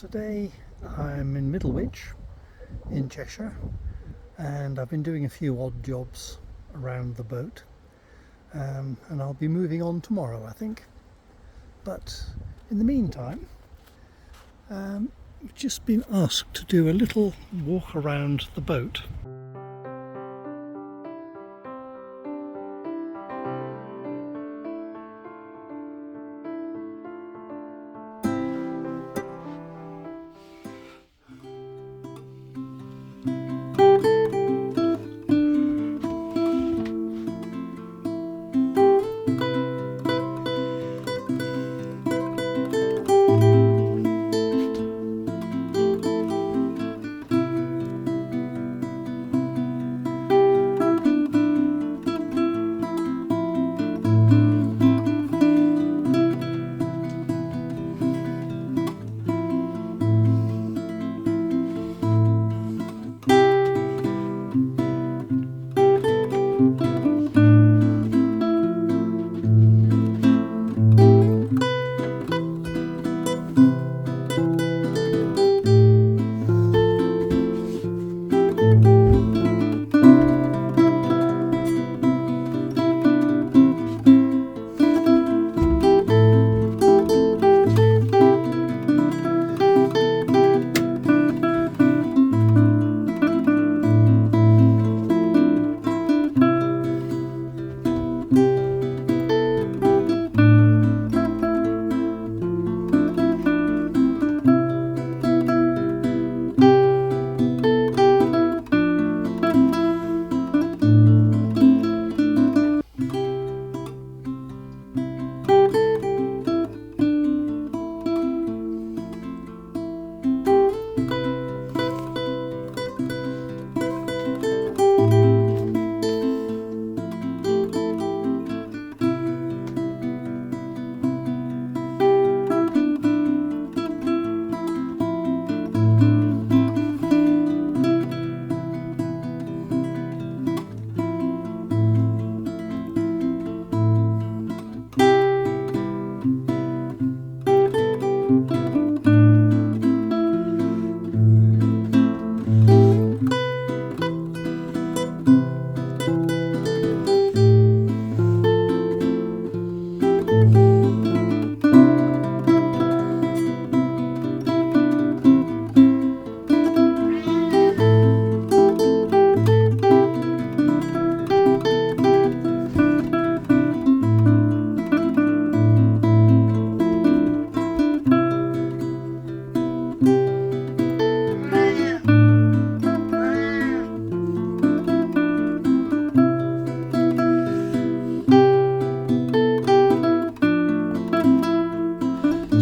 Today I'm in Middlewich in Cheshire, and I've been doing a few odd jobs around the boat, and I'll be moving on tomorrow, I think. But in the meantime, I've just been asked to do a little walk around the boat.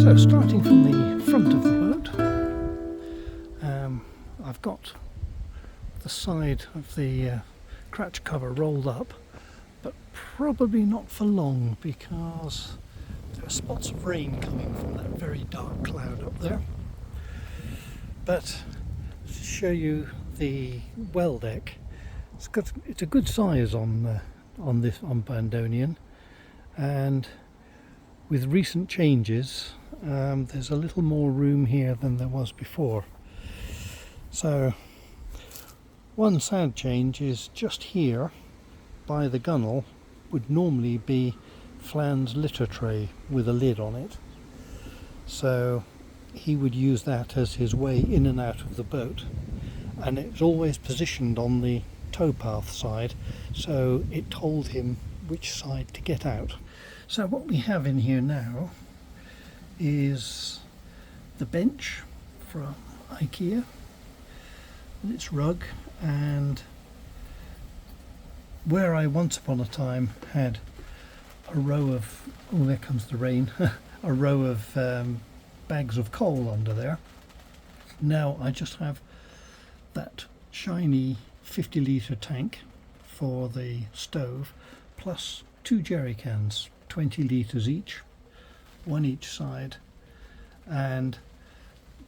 So starting from the front of the boat, I've got the side of the cratch cover rolled up, but probably not for long because there are spots of rain coming from that very dark cloud up there. But to show you the well deck, it's a good size on Bandonian, and with recent changes there's a little more room here than there was before. So one sad change is just here by the gunwale would normally be Flann's litter tray with a lid on it, so he would use that as his way in and out of the boat, and it's always positioned on the towpath side, so it told him which side to get out. So what we have in here now is the bench from IKEA and its rug, and where I once upon a time had a row of, oh there comes the rain, a row of bags of coal under there, now I just have that shiny 50-litre tank for the stove, plus 2 jerry cans, 20 litres each, one each side, and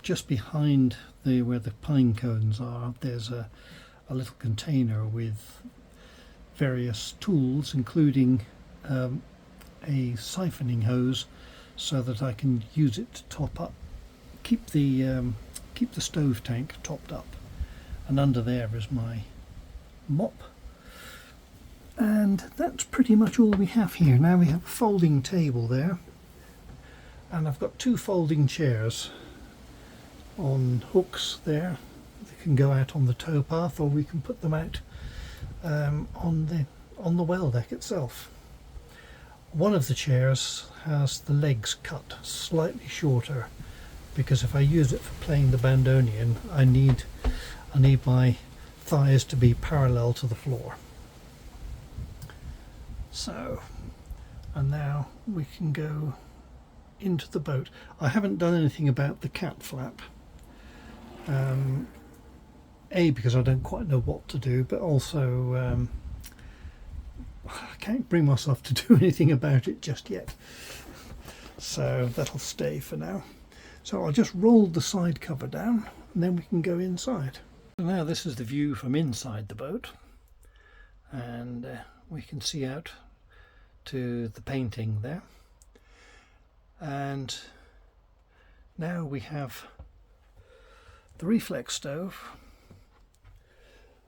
just behind where the pine cones are, there's a little container with various tools, including a siphoning hose, so that I can use it to top up keep the stove tank topped up, and under there is my mop. And that's pretty much all we have here. Now we have a folding table there, and I've got two folding chairs on hooks there. They can go out on the towpath, or we can put them out on the well deck itself. One of the chairs has the legs cut slightly shorter, because if I use it for playing the bandoneon, I need my thighs to be parallel to the floor. So, and now we can go into the boat. I haven't done anything about the cat flap. A, because I don't quite know what to do, but also I can't bring myself to do anything about it just yet. So that'll stay for now. So I'll just roll the side cover down, and then we can go inside. So now this is the view from inside the boat, and we can see out to the painting there. And now we have the reflex stove.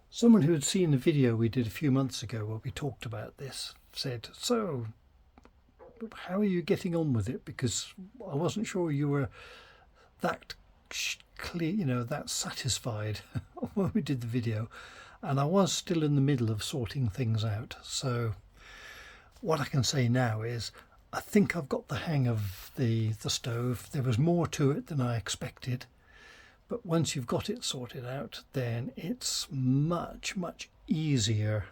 Someone who had seen the video we did a few months ago where we talked about this said, "So how are you getting on with it? Because I wasn't sure you were that clear, you know, that satisfied when we did the video." And I was still in the middle of sorting things out. So what I can say now is I think I've got the hang of the stove. There was more to it than I expected. But once you've got it sorted out, then it's much easier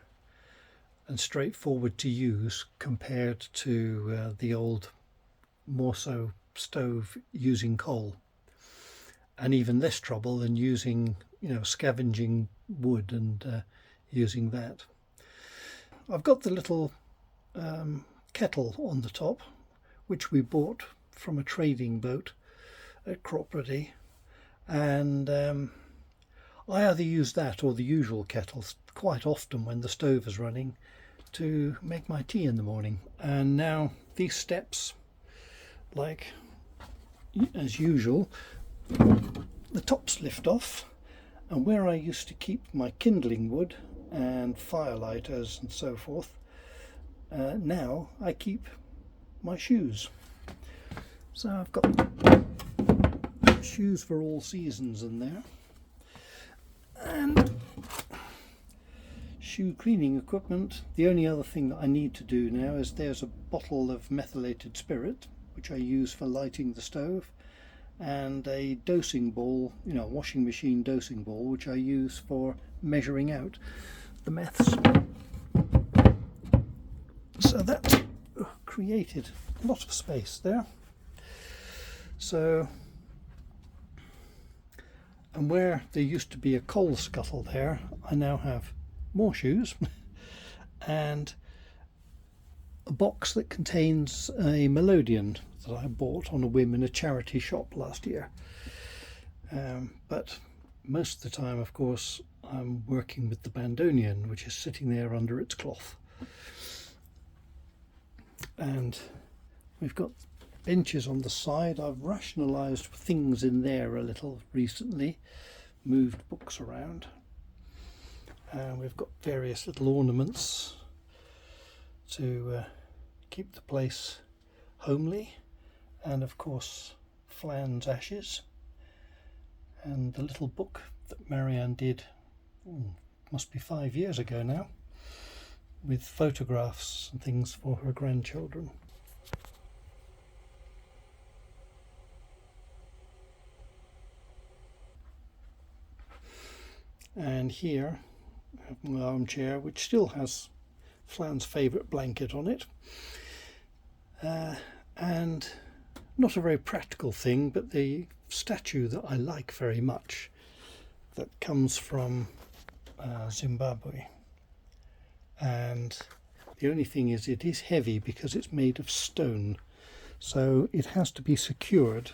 and straightforward to use compared to the old Morso stove using coal, and even less trouble than using, you know, scavenging wood and using that. I've got the little kettle on the top, which we bought from a trading boat at Cropredy. And I either use that or the usual kettles quite often when the stove is running to make my tea in the morning. And now these steps, like as usual, the tops lift off, and where I used to keep my kindling wood and firelighters and so forth, now I keep my shoes. So I've got shoes for all seasons in there, and shoe cleaning equipment. The only other thing that I need to do now is there's a bottle of methylated spirit which I use for lighting the stove, and a dosing ball, you know, washing machine dosing ball, which I use for measuring out the meths. So that created a lot of space there. So, and where there used to be a coal scuttle there, I now have more shoes and a box that contains a melodeon that I bought on a whim in a charity shop last year. But most of the time, of course, I'm working with the bandoneon, which is sitting there under its cloth. And we've got benches on the side. I've rationalised things in there a little recently, moved books around, and we've got various little ornaments to keep the place homely, and of course Flann's ashes, and the little book that Marianne did, must be 5 years ago now, with photographs and things for her grandchildren. And here I have my armchair, which still has Flann's favourite blanket on it, and not a very practical thing, but the statue that I like very much, that comes from Zimbabwe. And the only thing is, it is heavy because it's made of stone, so it has to be secured,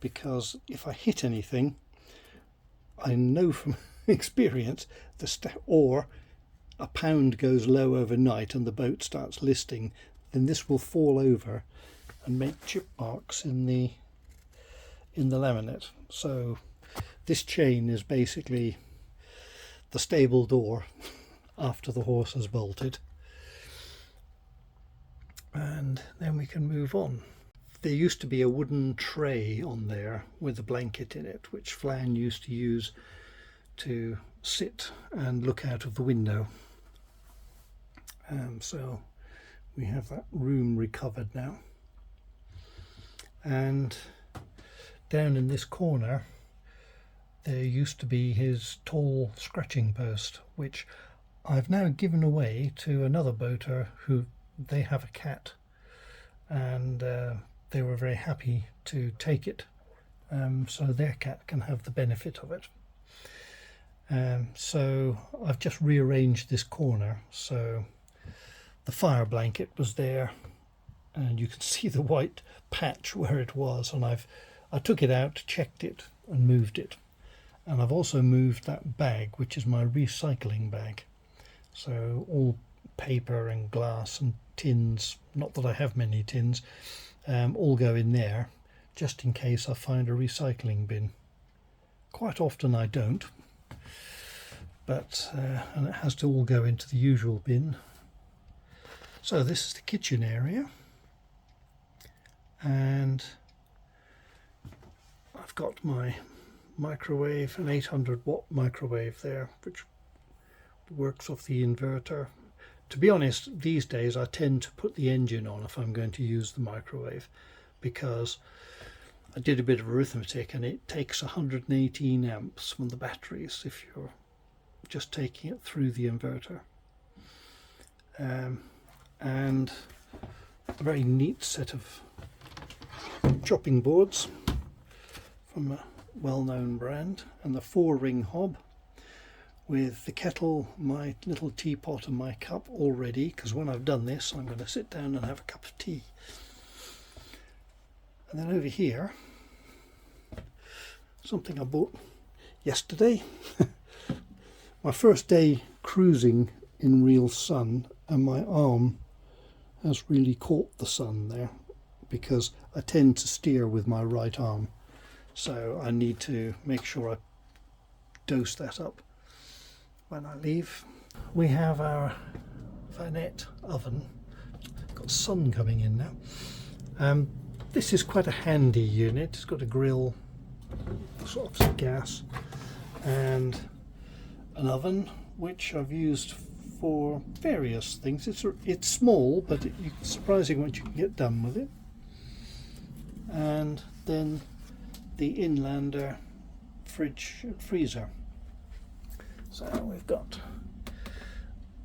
because if I hit anything, I know from experience, or a pound goes low overnight and the boat starts listing, then this will fall over and make chip marks in the in the laminate. So this chain is basically the stable door after the horse has bolted. And then we can move on. There used to be a wooden tray on there with a blanket in it, which Flann used to use to sit and look out of the window. So we have that room recovered now. And down in this corner there used to be his tall scratching post, which I've now given away to another boater who they have a cat, and they were very happy to take it, so their cat can have the benefit of it. So I've just rearranged this corner, so the fire blanket was there and you can see the white patch where it was, and I took it out, checked it and moved it. And I've also moved that bag, which is my recycling bag. So all paper and glass and tins, not that I have many tins, all go in there just in case I find a recycling bin. Quite often I don't, but and it has to all go into the usual bin. So this is the kitchen area, and I've got my microwave, an 800-watt microwave there, which works off the inverter. To be honest, these days I tend to put the engine on if I'm going to use the microwave, because I did a bit of arithmetic and it takes 118 amps from the batteries if you're just taking it through the inverter. And a very neat set of chopping boards from a well-known brand, and the 4-ring hob with the kettle, my little teapot and my cup all ready, because when I've done this I'm going to sit down and have a cup of tea. And then over here, something I bought yesterday. My first day cruising in real sun, and my arm has really caught the sun there, because I tend to steer with my right arm, so I need to make sure I dose that up when I leave. We have our Vanette oven. Got sun coming in now. This is quite a handy unit. It's got a grill, sort of gas, and an oven which I've used for various things. It's small, but it's surprising what you can get done with it. And then the Inlander fridge and freezer. So we've got,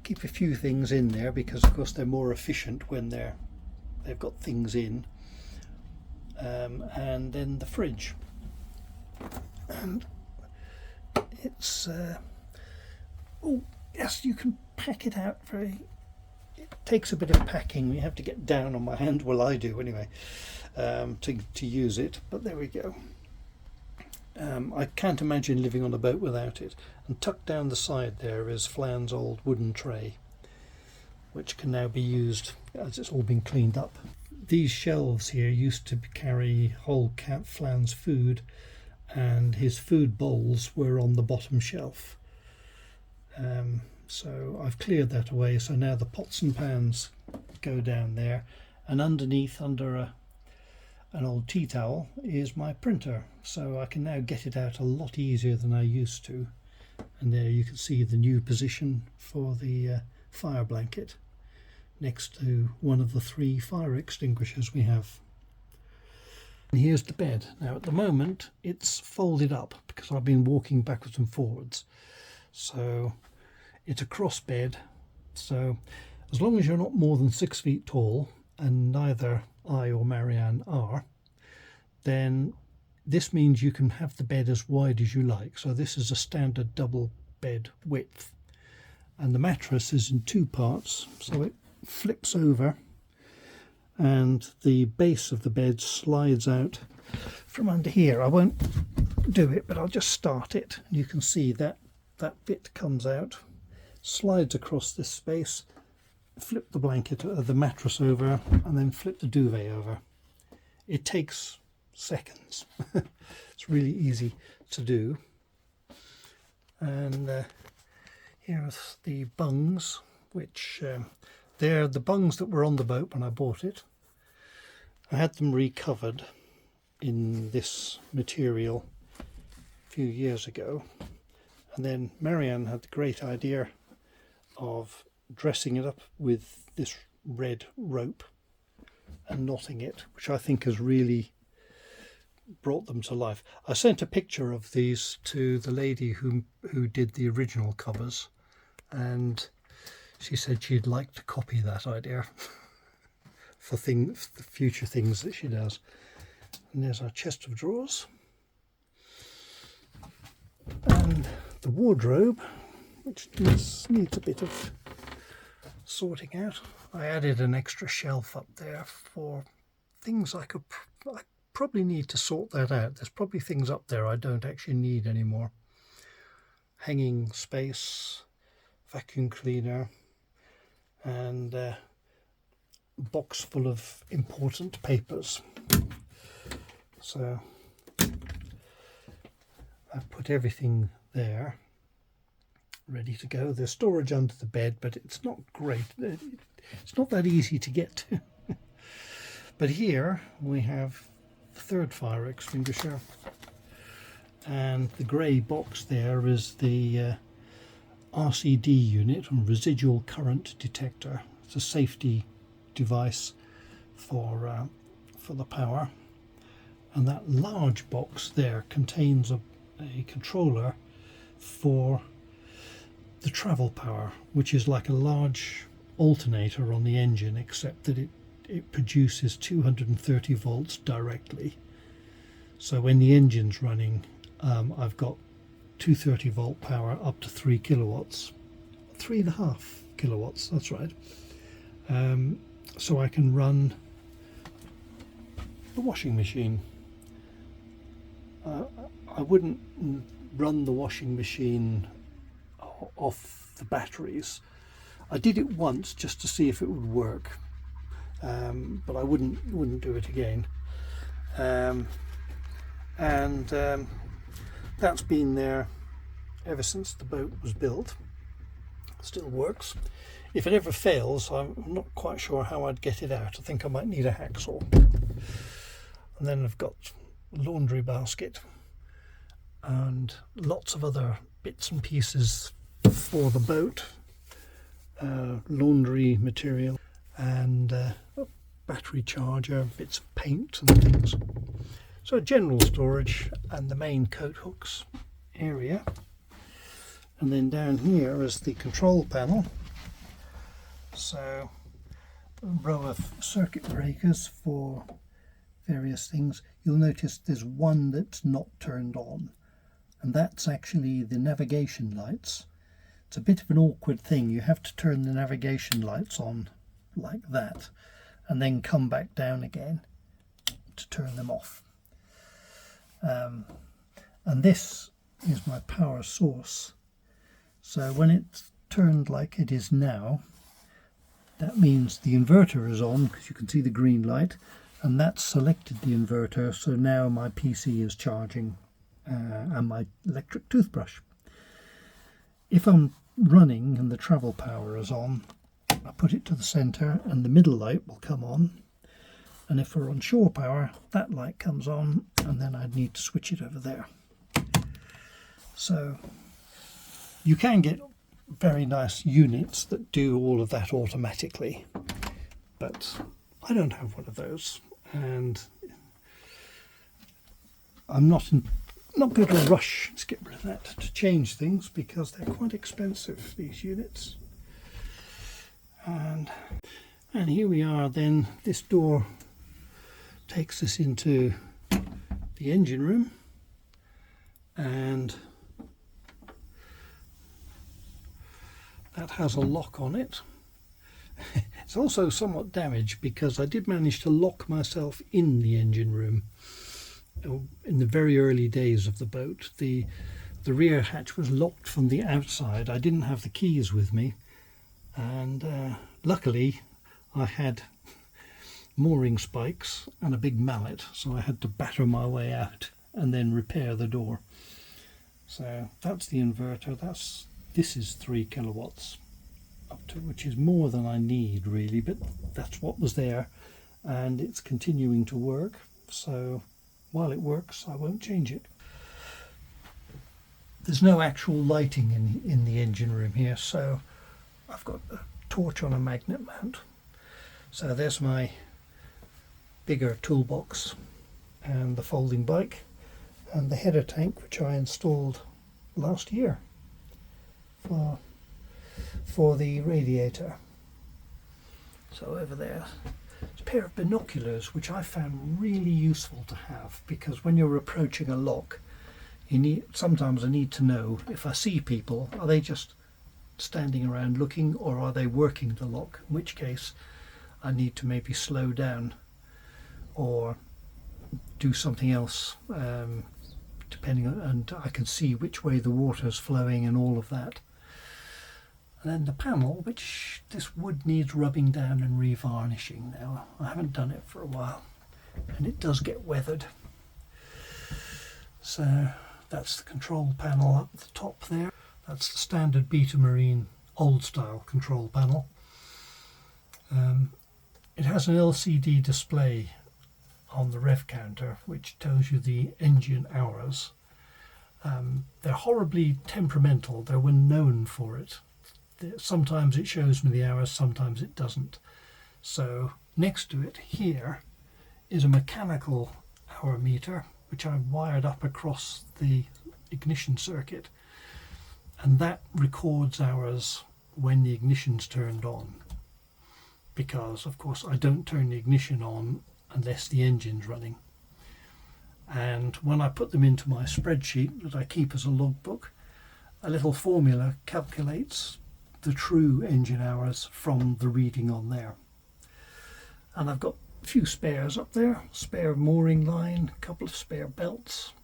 keep a few things in there because of course they're more efficient when they've got things in. And then the fridge, and it's oh yes, you can pack it out it takes a bit of packing. You have to get down on my hand, well I do anyway, to use it, but there we go. I can't imagine living on a boat without it. And tucked down the side there is Flann's old wooden tray, which can now be used as it's all been cleaned up. These shelves here used to carry whole Flann's food, and his food bowls were on the bottom shelf. So I've cleared that away, so now the pots and pans go down there, and underneath, under an old tea towel, is my printer, so I can now get it out a lot easier than I used to. And there you can see the new position for the fire blanket next to one of the 3 fire extinguishers we have. And here's the bed. Now at the moment it's folded up because I've been walking backwards and forwards, so it's a cross bed. So as long as you're not more than 6 feet tall, and neither I or Marianne are, then this means you can have the bed as wide as you like. So this is a standard double bed width, and the mattress is in 2 parts, so it flips over and the base of the bed slides out from under here. I won't do it, but I'll just start it. You can see that bit comes out, slides across this space, flip the blanket, the mattress over, and then flip the duvet over. It takes seconds. It's really easy to do. And here are the bungs, which they're the bungs that were on the boat when I bought it. I had them recovered in this material a few years ago, and then Marianne had the great idea of dressing it up with this red rope and knotting it, which I think has really brought them to life. I sent a picture of these to the lady who did the original covers, and she said she'd like to copy that idea for future things that she does. And there's our chest of drawers and the wardrobe, which needs a bit of sorting out. I added an extra shelf up there for things I probably need to sort that out. There's probably things up there I don't actually need anymore. Hanging space, vacuum cleaner, and a box full of important papers. So I've put everything there ready to go. There's storage under the bed, but it's not great. It's not that easy to get to. But here we have the third fire extinguisher, and the grey box there is the RCD unit, or residual current detector. It's a safety device for the power. And that large box there contains a controller for the travel power, which is like a large alternator on the engine, except that it produces 230 volts directly. So when the engine's running, I've got 230 volt power up to 3 kilowatts, 3.5 kilowatts, that's right. So I can run the washing machine. I wouldn't run the washing machine off the batteries. I did it once just to see if it would work, but I wouldn't do it again. That's been there ever since the boat was built. Still works. If it ever fails, I'm not quite sure how I'd get it out. I think I might need a hacksaw. And then I've got a laundry basket and lots of other bits and pieces for the boat, laundry material, and a battery charger, bits of paint and things. So general storage and the main coat hooks area. And then down here is the control panel. So a row of circuit breakers for various things. You'll notice there's one that's not turned on, and that's actually the navigation lights. It's a bit of an awkward thing. You have to turn the navigation lights on like that and then come back down again to turn them off. And this is my power source. So when it's turned like it is now, that means the inverter is on, because you can see the green light, and that's selected the inverter. So now my PC is charging and my electric toothbrush. If I'm running and the travel power is on, I put it to the center and the middle light will come on. And if we're on shore power, that light comes on, and then I'd need to switch it over there. So you can get very nice units that do all of that automatically, but I don't have one of those, and I'm not going to rush to get rid of that to change things, because they're quite expensive, these units. And here we are then. This door takes us into the engine room, and that has a lock on it. It's also somewhat damaged because I did manage to lock myself in the engine room in the very early days of the boat. The rear hatch was locked from the outside. I didn't have the keys with me, and luckily I had mooring spikes and a big mallet, so I had to batter my way out and then repair the door. So that's the inverter. This is 3 kilowatts up to, which is more than I need really, but that's what was there, and it's continuing to work. So while it works, I won't change it. There's no actual lighting in the engine room here, so I've got a torch on a magnet mount. So there's my bigger toolbox and the folding bike and the header tank, which I installed last year for the radiator. So over there's a pair of binoculars, which I found really useful to have, because when you're approaching a lock, sometimes I need to know if I see people, are they just standing around looking, or are they working the lock, in which case I need to maybe slow down or do something else, depending on, and I can see which way the water's flowing and all of that. And then the panel, which this wood needs rubbing down and revarnishing now. I haven't done it for a while, and it does get weathered. So that's the control panel up the top there. That's the standard Beta Marine old style control panel. It has an LCD display on the rev counter which tells you the engine hours. They're horribly temperamental. They're well known for it. Sometimes it shows me the hours, sometimes it doesn't. So next to it here is a mechanical hour meter, which I've wired up across the ignition circuit, and that records hours when the ignition's turned on, because of course I don't turn the ignition on unless the engine's running. And when I put them into my spreadsheet that I keep as a logbook, a little formula calculates the true engine hours from the reading on there. And I've got a few spares up there, spare mooring line, a couple of spare belts,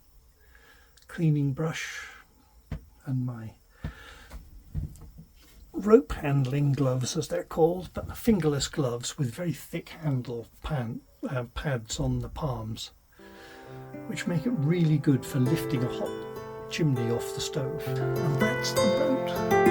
cleaning brush, and my rope handling gloves, as they're called, but fingerless gloves with very thick handle pads on the palms, which make it really good for lifting a hot chimney off the stove. And that's the boat.